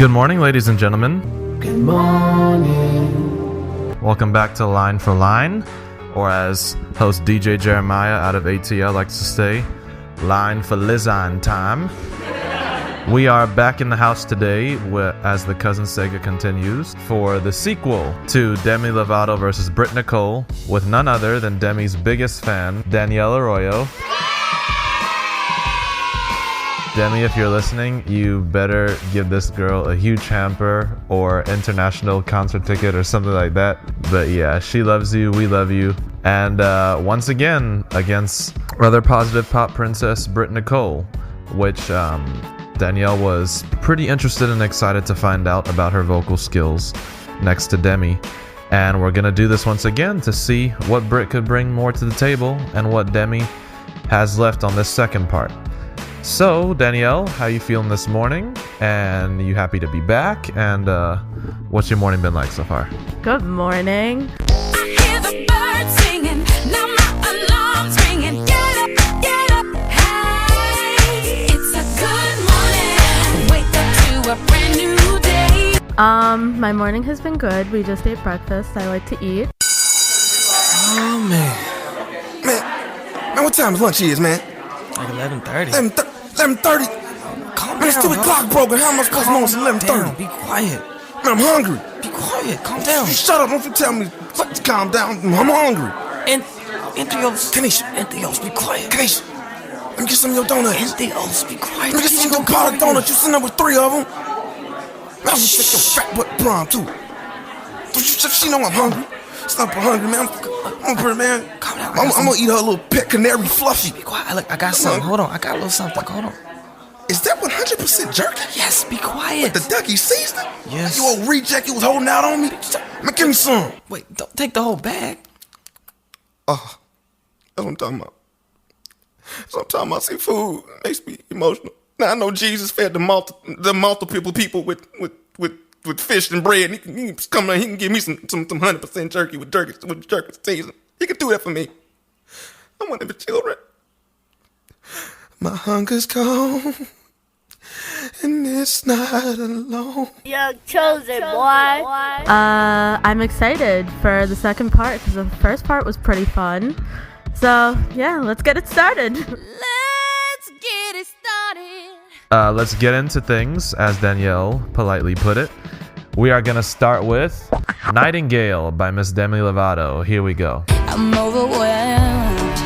Good morning, ladies and gentlemen. Good morning. Welcome back to Line for Line, or as host DJ Jeremiah out of ATL likes to say, Line for Lizine time. We are back in the house today as the Cousin Sega continues for the sequel to Demi Lovato versus Britt Nicole with none other than Demi's biggest fan, Danielle Arroyo. Demi, if you're listening, you better give this girl a huge hamper or international concert ticket or something like that. But yeah, she loves you, we love you. And once again, against rather positive pop princess Britt Nicole, which Danielle was pretty interested and excited to find out about her vocal skills next to Demi. And we're gonna do this once again to see what Britt could bring more to the table and what Demi has left on this second part. So, Danielle, how you feeling this morning? And you happy to be back? And what's your morning been like so far? Good morning. I hear the birds singing, now my alarm's ringing. Get up, hey, it's a good morning. Wake up to a brand new day. My morning has been good. We just ate breakfast. I like to eat. Oh, man, what time is lunch is, man? Like 11:30. 11:30? Calm Man, this down, stupid bro. clock broken. How am I supposed to know it's 11:30? Be quiet. Man, I'm hungry. Be quiet. Calm down. You shut up. Don't you tell me to calm down. I'm hungry. Entheos. Kanisha. Entheos, be quiet. Kanisha, let me get some of your donuts. Entheos, be quiet. Let me get some of your powdered donuts. You sitting there with 3 of them. I will take your fat butt prom, too. Don't you she know I'm hungry? Stop hungry, man. I'm hungry, man. Calm down. I'm gonna eat her little pet canary fluffy. Be quiet. Look, I got something. Hold on. I got a little something. Hold on. Is that 100% jerky? Yes, be quiet. The ducky seasoning? Yes. You old reject, you was holding out on me? Man, give me some. Wait, don't take the whole bag. Oh, that's what I'm talking about. That's what I'm talking about. See, food makes me emotional. Now, I know Jesus fed the multiple people with fish and bread. And he can come he can give me some 100% jerky with jerky seasoning. He can do that for me. I want the children. My hunger's gone, and it's not alone. Young chosen boy. I'm excited for the second part because the first part was pretty fun. So yeah, let's get it started. Let's get it started. Let's get into things, as Danielle politely put it. We are gonna start with Nightingale by Miss Demi Lovato. Here we go. I'm overwhelmed.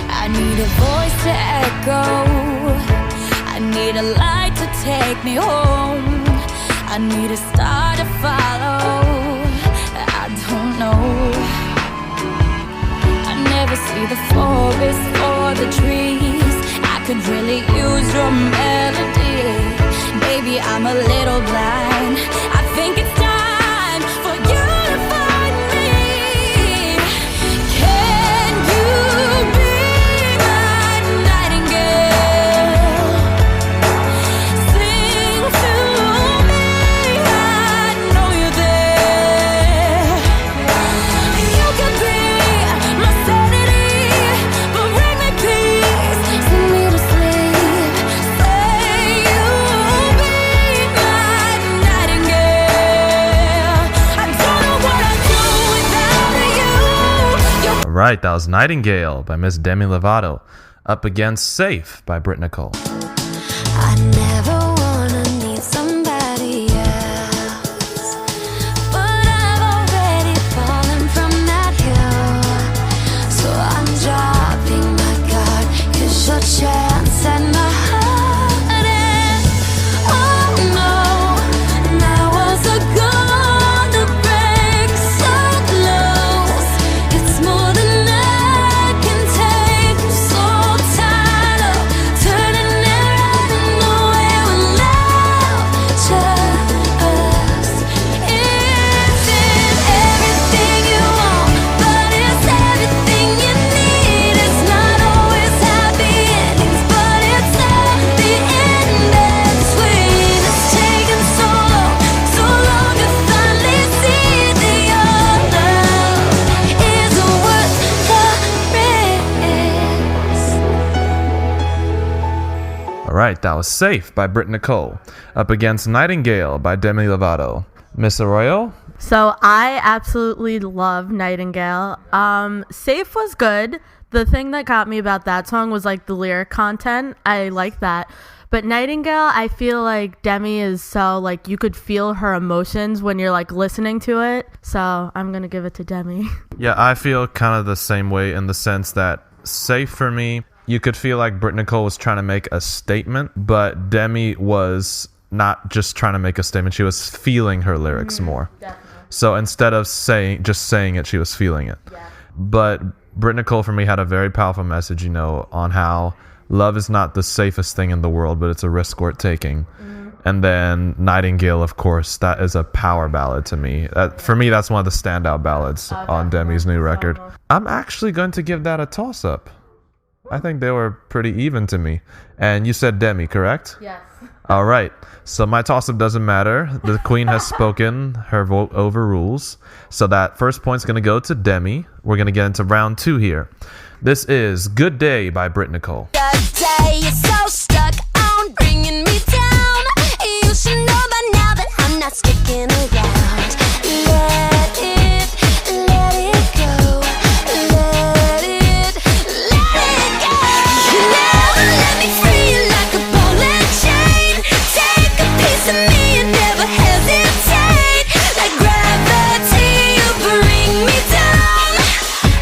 I need a voice to echo. I need a light to take me home. I need a star to follow. I don't know. I never see the forest or the trees. I could really use your melody. Baby, I'm a little blind. I think it's time for you to find me. Can you be my nightingale? Sing to me, I know you're there. You can be my sanity, but bring me peace, sing me to sleep. Say you'll be my nightingale. I don't know what I'd do without you. You're All right, that was Nightingale by Miss Demi Lovato, up against Safe by Britt Nicole. I never wanna need somebody else, but I've already fallen from that hill. So I'm dropping my guard, 'cause your chance and my heart is, oh no, now was a gonna break so close. It's more than I can take. So tired of turning around, know it right, that was Safe by Britt Nicole. Up against Nightingale by Demi Lovato. Miss Arroyo? So I absolutely love Nightingale. Safe was good. The thing that got me about that song was like the lyric content. I like that. But Nightingale, I feel like Demi is so like you could feel her emotions when you're like listening to it. So I'm going to give it to Demi. Yeah, I feel kind of the same way in the sense that Safe for me, you could feel like Britt Nicole was trying to make a statement, but Demi was not just trying to make a statement. She was feeling her lyrics more. Definitely. So instead of saying it, she was feeling it. Yeah. But Britt Nicole for me had a very powerful message, on how love is not the safest thing in the world, but it's a risk worth taking. And then Nightingale, of course, that is a power ballad to me. For me, that's one of the standout ballads on Demi's new record. I'm actually going to give that a toss-up. I think they were pretty even to me. And you said Demi, correct? Yes. All right. So my toss-up doesn't matter. The queen has spoken. Her vote overrules. So that first point's going to go to Demi. We're going to get into round 2 here. This is Good Day by Britt Nicole. Good day, you're so stuck on bringing me down. You should know by now that I'm not sticking around. Let it go. Let it go. You never let me free like a ball and chain. Take a piece of me and never hesitate. Like gravity, you bring me down.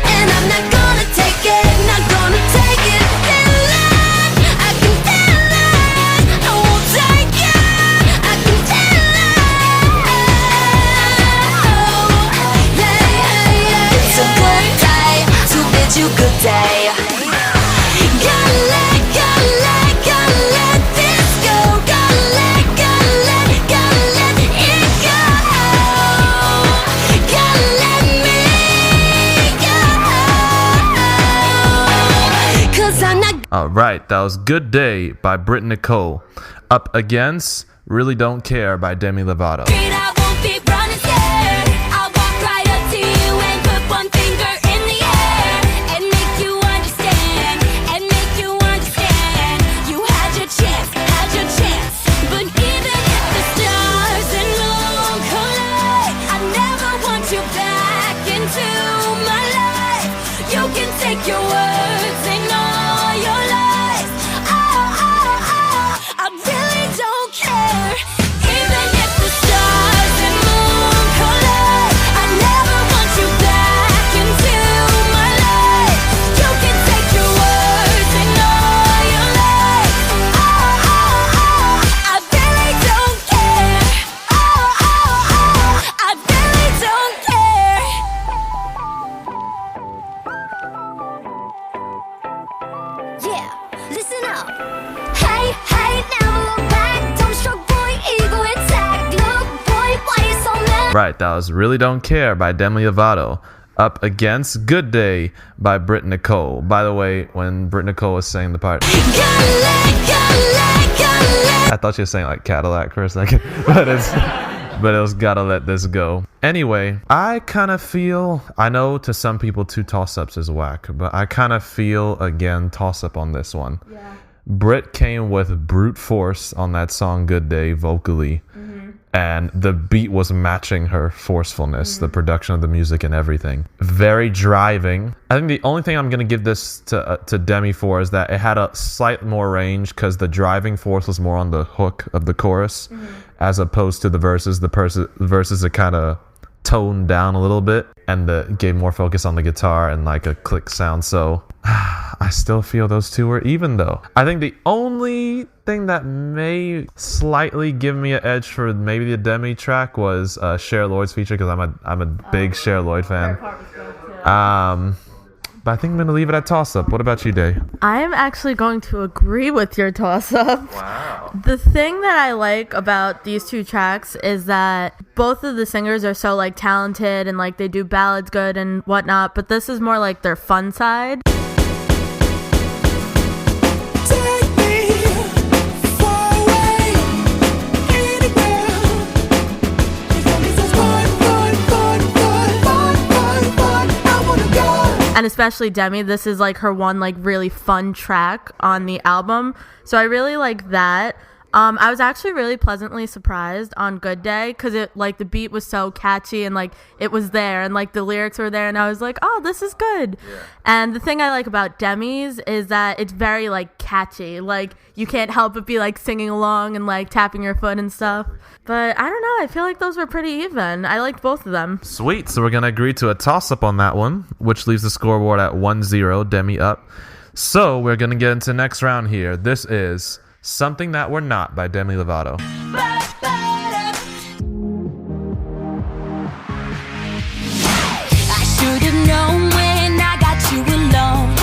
And I'm not gonna take it, not gonna take it. Feel it, I can feel it. I won't take it, I can feel it. Yeah. It's a good day to bid you good day. Gotta let this go. Gotta let it go. Gotta let me go. 'Cause I'm not All right. That was Good Day by Britt Nicole. Up against Really Don't Care by Demi Lovato. great, I won't be running scared. I'll walk right up to you and put one finger in the air and make you understand. You had your chance, but even if the stars and moon collide, I never want you back into my life. You can take your words and all your lies. I really don't care. Even if the stars and moon collide, I never want you back into my life. You can take your words and all your lies. I really don't care. I really don't care. Yeah, listen up. Hey, never look back. Don't stroke, boy, ego attack. Look, boy, why you so mad? Right. That was Really Don't Care by Demi Lovato. Up against Good Day by Britt Nicole. By the way, when Britt Nicole was saying the part, I thought she was saying like Cadillac for a second, but it was Gotta Let This Go. Anyway, I kind of feel, I know to some people 2 toss-ups is whack, but I kind of feel, again, toss-up on this one. Yeah. Britt came with brute force on that song Good Day vocally, and the beat was matching her forcefulness, the production of the music and everything. Very driving. I think the only thing I'm going to give this to Demi for is that it had a slight more range because the driving force was more on the hook of the chorus as opposed to the verses. The verses are kind of toned down a little bit and gave more focus on the guitar and like a click sound. So I still feel those 2 were even though. I think the only thing that may slightly give me an edge for maybe the Demi track was Cher Lloyd's feature because I'm a big Cher Lloyd fan. But I think I'm going to leave it at toss-up. What about you, Day? I'm actually going to agree with your toss-up. Wow. The thing that I like about these 2 tracks is that both of the singers are so like talented and like they do ballads good and whatnot, but this is more like their fun side. and especially Demi, this is like her one like really fun track on the album, so I really like that. I was actually really pleasantly surprised on Good Day because it like the beat was so catchy and like it was there and like the lyrics were there and I was like, oh, this is good. Yeah. And the thing I like about Demi's is that it's very like catchy. Like you can't help but be like singing along and like tapping your foot and stuff. But I don't know. I feel like those were pretty even. I liked both of them. Sweet. So we're going to agree to a toss-up on that one, which leaves the scoreboard at 1-0, Demi up. So we're going to get into next round here. This is Something That We're Not by Demi Lovato. I should have known when I got you alone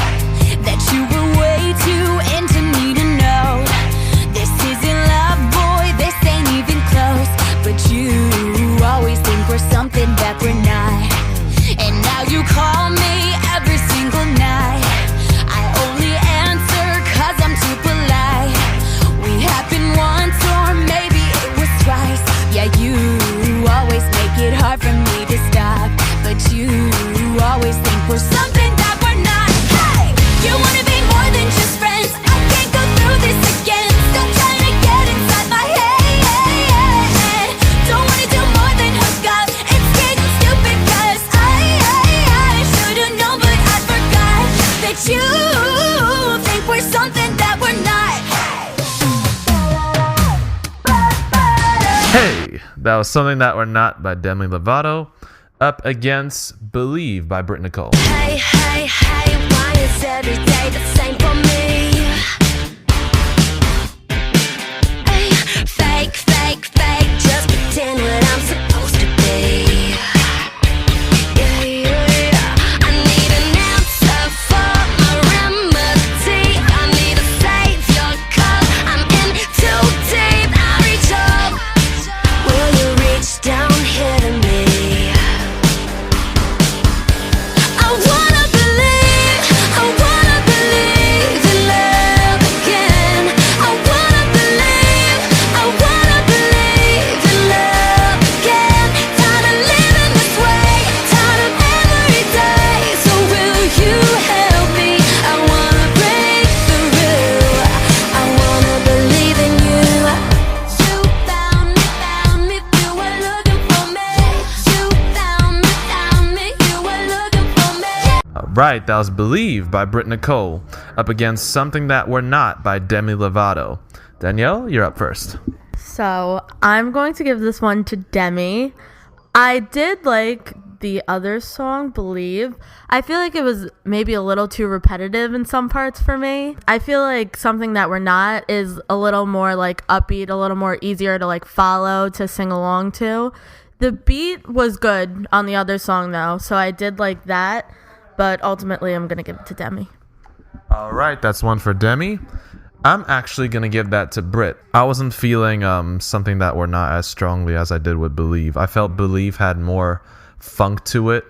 that you were way too into me to know. This isn't love, boy, this ain't even close. But you always think we're something that we're not. And now you call me every single night. I only answer 'cause I'm too polite. We happened once or maybe it was twice. Yeah, you always make it hard for me to stop. But you always think we're something that we're not. Hey, you wanna be more than just friends. I can't go through this again. Stop trying to get inside my head. Don't wanna do more than hook up. It's getting stupid 'cause I should've known but I forgot that you think we're something that we're not. Hey, that was Something That We're Not by Demi Lovato, up against Believe by Britt Nicole. Hey, why is every day the same for me? Hey, fake, just pretend what I'm supposed to be. Yeah. I need an answer for my remedy. I need a savior 'cause I'm in too deep. I reach up, will you reach down here to me? I wanna believe in love again. I wanna believe in love again. Tired of living this way, tired of every day. So will you help me? I wanna break through. I wanna believe in you. You found me, you were looking for me. You found me, you were looking for me. Right, that was Believe by Britt Nicole, up against Something That We're Not by Demi Lovato. Danielle, you're up first. So I'm going to give this one to Demi. I did like the other song, Believe. I feel like it was maybe a little too repetitive in some parts for me. I feel like Something That We're Not is a little more like upbeat, a little more easier to like follow, to sing along to. The beat was good on the other song though, so I did like that, but ultimately I'm going to give it to Demi. All right, that's one for Demi. I'm actually going to give that to Britt. I wasn't feeling Something That We're Not as strongly as I did with Believe. I felt Believe had more funk to it.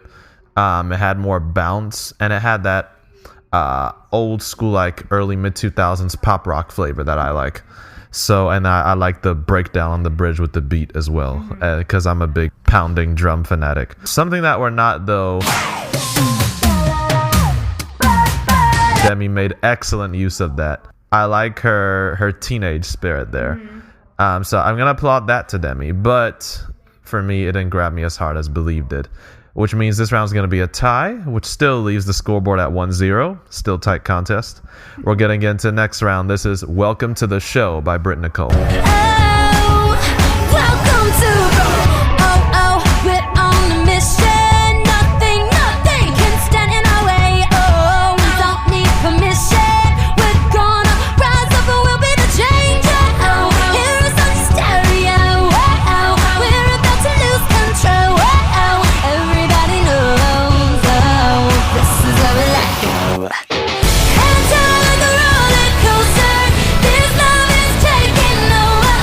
It had more bounce, and it had that old school, like early mid-2000s pop rock flavor that I like. So, and I like the breakdown on the bridge with the beat as well, because I'm a big pounding drum fanatic. Something That We're Not, though, Demi made excellent use of that. I like her teenage spirit there. So I'm going to applaud that to Demi. But for me, it didn't grab me as hard as Believe did. Which means this round is going to be a tie, which still leaves the scoreboard at 1-0. Still tight contest. We're getting into the next round. This is Welcome to the Show by Britt Nicole. Oh, welcome to we're on a mission. Nothing can stand in our way. Oh, we don't need permission. We're gonna rise up and we'll be the change. Oh, hear us on the stereo. Oh, we're about to lose control. Oh, everybody knows. Oh, this is how we let go. Hands out like a roller coaster. This love is taking over.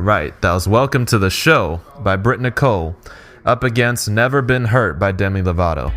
right, that was Welcome to the Show by Britt Nicole, up against Never Been Hurt by Demi Lovato.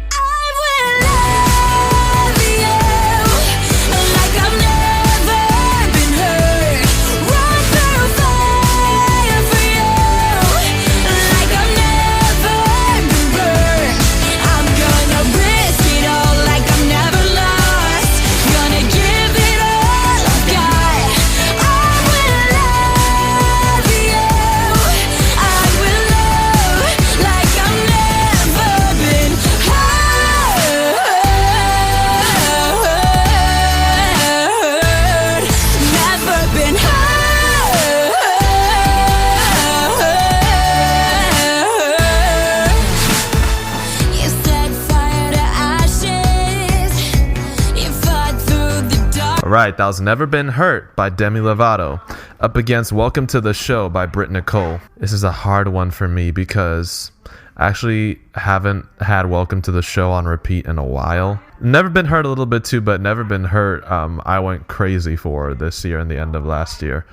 Right, that was Never Been Hurt by Demi Lovato, up against Welcome to the Show by Britt Nicole. This is a hard one for me because I actually haven't had Welcome to the Show on repeat in a while. Never Been Hurt a little bit too, but Never Been Hurt I went crazy for this year and the end of last year.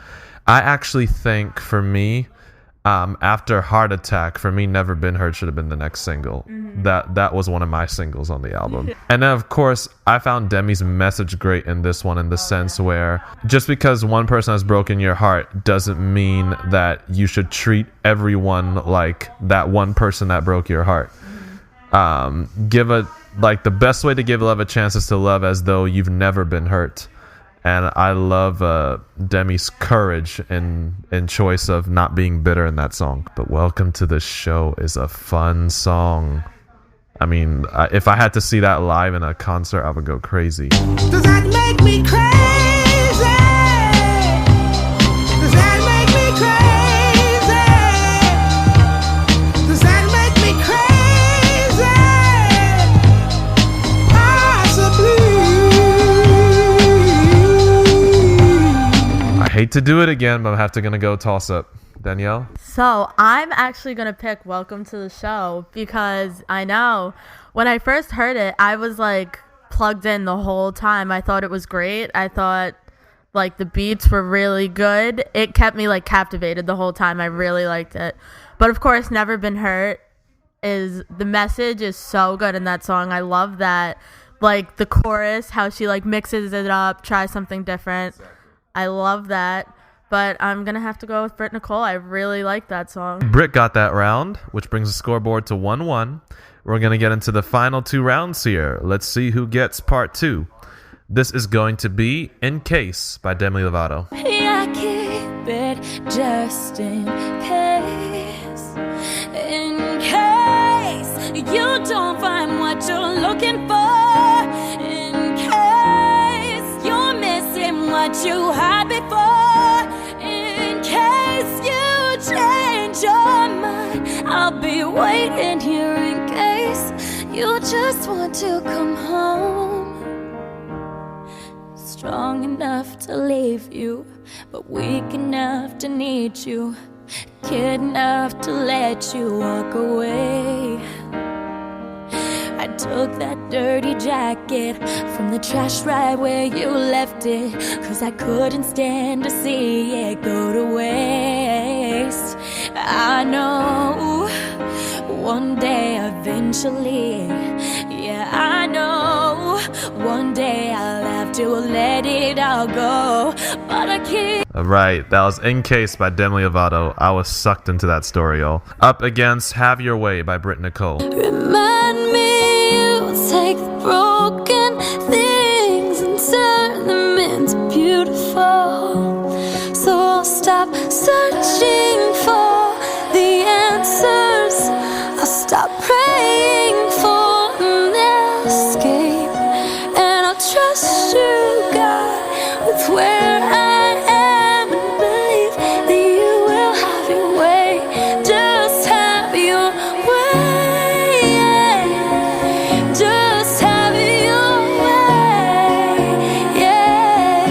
I actually think for me, after Heart Attack, for me, Never Been Hurt should have been the next single. That was one of my singles on the album. And then, of course, I found Demi's message great in this one, in the sense where just because one person has broken your heart doesn't mean that you should treat everyone like that one person that broke your heart. The best way to give love a chance is to love as though you've never been hurt. And I love Demi's courage in choice of not being bitter in that song. But Welcome to the Show is a fun song. I mean, if I had to see that live in a concert, I would go crazy. Does that make me crazy? Does that make me crazy? Does that make me crazy? Possibly. I hate to do it again, but I'm gonna go toss up. Danielle? So I'm actually going to pick Welcome to the Show because I know when I first heard it, I was like plugged in the whole time. I thought it was great. I thought like the beats were really good. It kept me like captivated the whole time. I really liked it. But of course, Never Been Hurt the message is so good in that song. I love that. Like the chorus, how she like mixes it up, tries something different. I love that. But I'm going to have to go with Britt Nicole. I really like that song. Britt got that round, which brings the scoreboard to 1-1. We're going to get into the final 2 rounds here. Let's see who gets part 2. This is going to be In Case by Demi Lovato. Yeah, keep it just in case. In case you don't find what you're looking for. In case you're missing what you had before. Change your mind. I'll be waiting here in case you just want to come home. Strong enough to leave you, but weak enough to need you. Kid enough to let you walk away. I took that dirty jacket from the trash right where you left it, 'cause I couldn't stand to see it go to waste. I know one day eventually, yeah, I know one day I'll have to let it all go, but I keep. All right, that was In Case by Demi Lovato. I was sucked into that story, y'all. Up against Have Your Way by Britt Nicole. Remind me you take the broken things and turn them into beautiful. So I'll stop searching for the answers. I'll stop praying for an escape, and I'll trust you, God, with where I am, and believe that you will have your way. Just have your way. Just have your way. Yeah.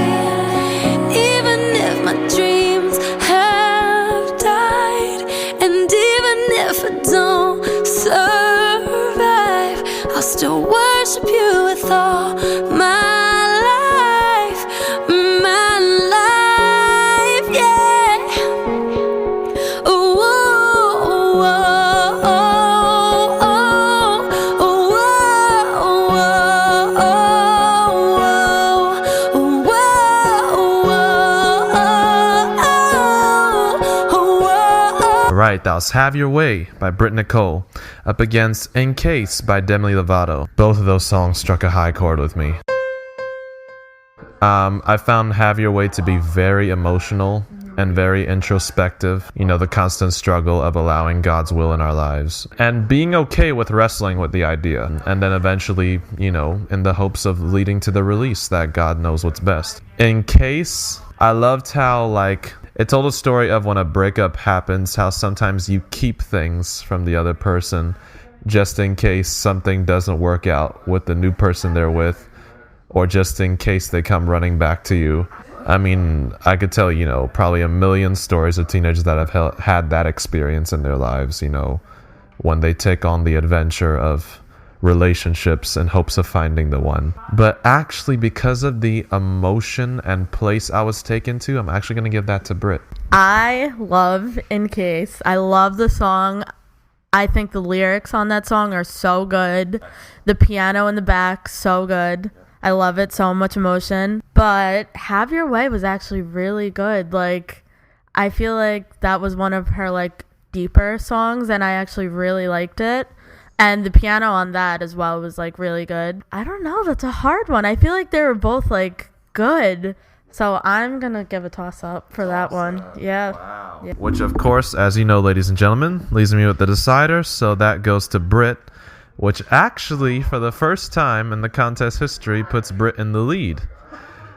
Even if my dreams have died, and even if I don't survive, I'll still worship you with all my life, yeah. right, that was Have Your Way by Britt Nicole up against In Case by Demi Lovato. Both of those songs struck a high chord with me. I found Have Your Way to be very emotional and very introspective. You know, the constant struggle of allowing God's will in our lives and being okay with wrestling with the idea. And then eventually, you know, in the hopes of leading to the release that God knows what's best. In Case, I loved how, like, it told a story of when a breakup happens, how sometimes you keep things from the other person just in case something doesn't work out with the new person they're with, or just in case they come running back to you. I mean, I could tell, you know, probably a million stories of teenagers that have had that experience in their lives, you know, when they take on the adventure of relationships in hopes of finding the one. But actually, because of the emotion and place I was taken to, I'm actually going to give that to Britt. I love In Case. I love the song. I think the lyrics on that song are so good. The piano in the back, so good. I love it, so much emotion. But Have Your Way was actually really good. Like, I feel like that was one of her, like, deeper songs, and I actually really liked it. And the piano on that as well was, like, really good. I don't know, that's a hard one. I feel like they were both, like, good. So I'm going to give a toss-up for that one. Yeah. Wow. Yeah. Which, of course, as you know, ladies and gentlemen, leaves me with the decider. So that goes to Britt, which actually, for the first time in the contest history, puts Britt in the lead.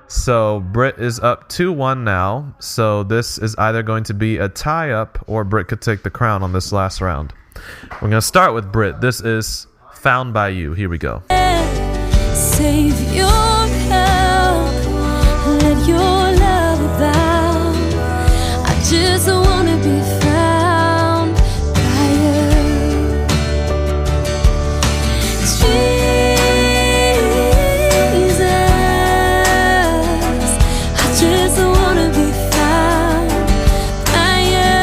So Britt is up 2-1 now. So this is either going to be a tie-up or Britt could take the crown on this last round. We're going to start with Britt. This is Found by You. Here we go. Save your help, let your love abound. I just wanna be found by you. Jesus, I just wanna be found by you.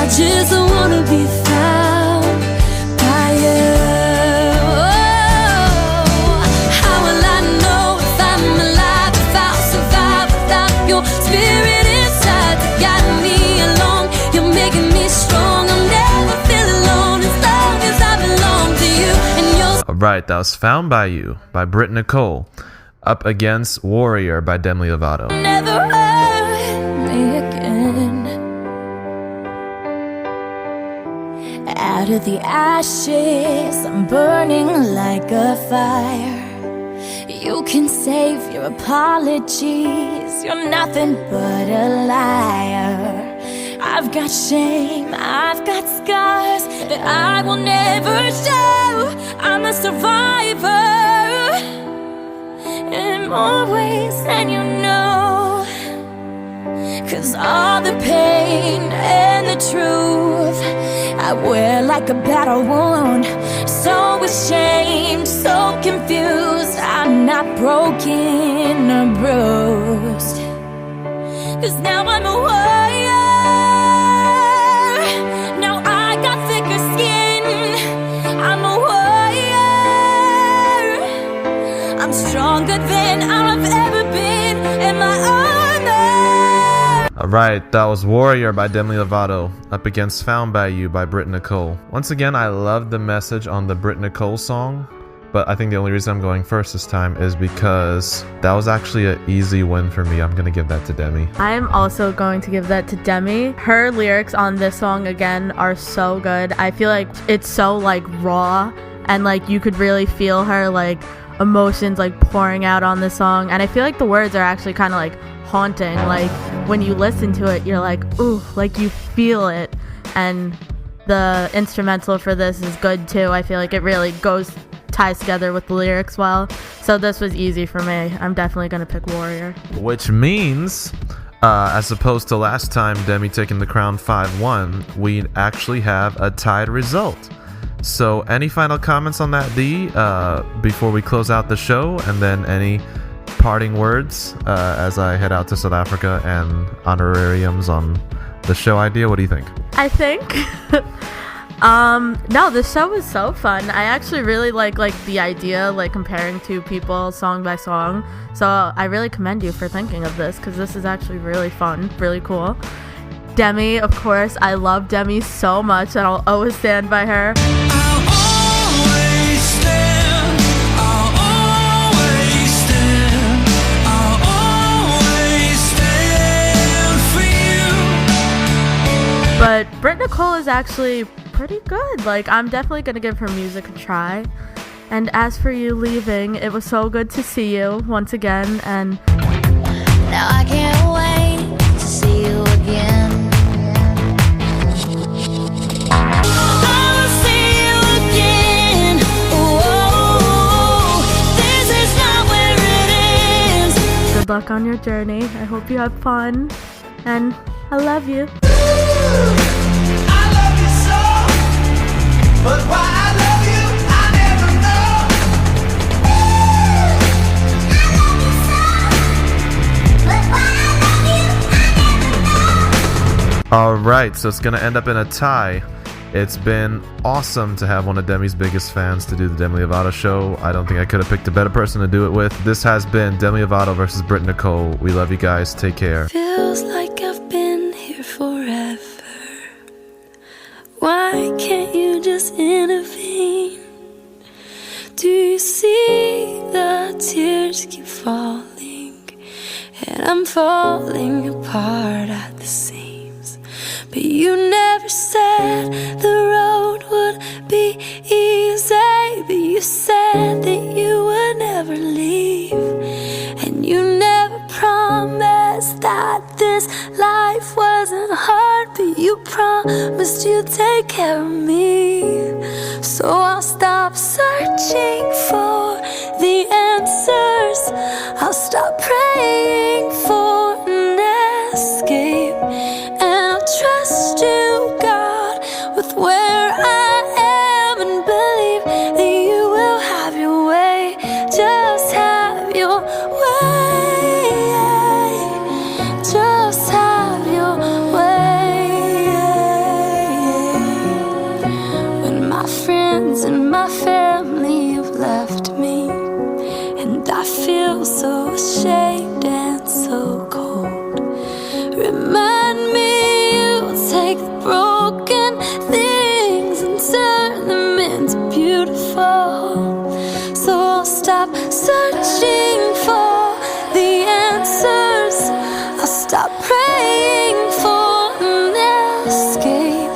Just wanna be found by you. How will I know if I'm alive, if I'll survive without your spirit inside to guide me along? You're making me strong, I'll never feel alone as long as I belong to you and yours. Alright, that was Found by You by Britt Nicole up against Warrior by Demi Lovato. Never hurt me again. Out of the ashes, I'm burning like a fire. You can save your apologies, you're nothing but a liar. I've got shame, I've got scars that I will never show. I'm a survivor in more ways than you know. 'Cause all the pain and the truth I wear like a battle wound. So ashamed, so confused, I'm not broken or bruised. 'Cause now I'm a warrior. Now I got thicker skin. I'm a warrior. I'm stronger than I've ever been in my armor. Alright, that was Warrior by Demi Lovato up against Found by You by Britt Nicole. Once again, I love the message on the Britt Nicole song, but I think the only reason I'm going first this time is because that was actually an easy win for me. I'm going to give that to Demi. I'm also going to give that to Demi. Her lyrics on this song, again, are so good. I feel like it's so, like, raw, and, like, you could really feel her, like, emotions, like, pouring out on the song. And I feel like the words are actually kind of, like, haunting. Like, when you listen to it, you're like, ooh, like, you feel it. And the instrumental for this is good, too. I feel like it really ties together with the lyrics well. So this was easy for me. I'm definitely going to pick Warrior. Which means, as opposed to last time Demi taking the crown 5-1, we actually have a tied result. So any final comments on that, D, before we close out the show? And then any parting words as I head out to South Africa and honorariums on the show idea? What do you think? I think No, this show was so fun. I actually really like the idea, like comparing two people song by song. So I really commend you for thinking of this, because this is actually really fun, really cool. Demi, of course, I love Demi so much, and I'll always stand by her. But Britt Nicole is actually pretty good. Like, I'm definitely gonna give her music a try. And as for you leaving, it was so good to see you once again, and Now I can't wait to see you again. I'll see you again. Whoa, this is not where it ends. good luck on your journey. I hope you have fun, and I love you. I love you so, but why I love you, I never know. I love you so, but why I love you, I never know. All right, so it's gonna end up in a tie. It's been awesome to have one of Demi's biggest fans to do the Demi Lovato show. I don't think I could have picked a better person to do it with. This has been Demi Lovato versus Britt Nicole. We love you guys. Take care. Feels like I've been here forever. Why can't you just intervene? Do you see the tears keep falling? And I'm falling apart at the seams. But you never said the road would be easy. But you said that you would never leave. And you never promised that this life wasn't hard. But you promised you'd take care of me. So I'll stop searching for the answers. I'll stop praying for an escape. And I'll trust you, God, with where I am, and believe that you will have your way. Just have your way. Just have your way. When my friends and my family have left me, and I feel so ashamed and so cold, remind me you'll take the broken things and turn them into beautiful. So I'll stop searching for the answers. I'll stop praying for an escape.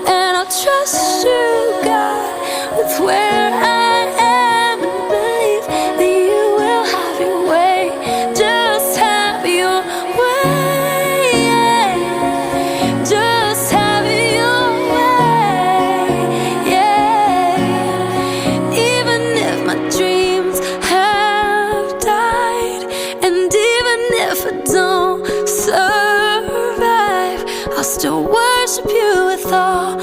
And I'll trust you, God, with where I am, and believe that you will have your way. Just have your way. Just have your way. Yeah. Even if my dreams have died, and even if I don't survive, I'll still worship you with all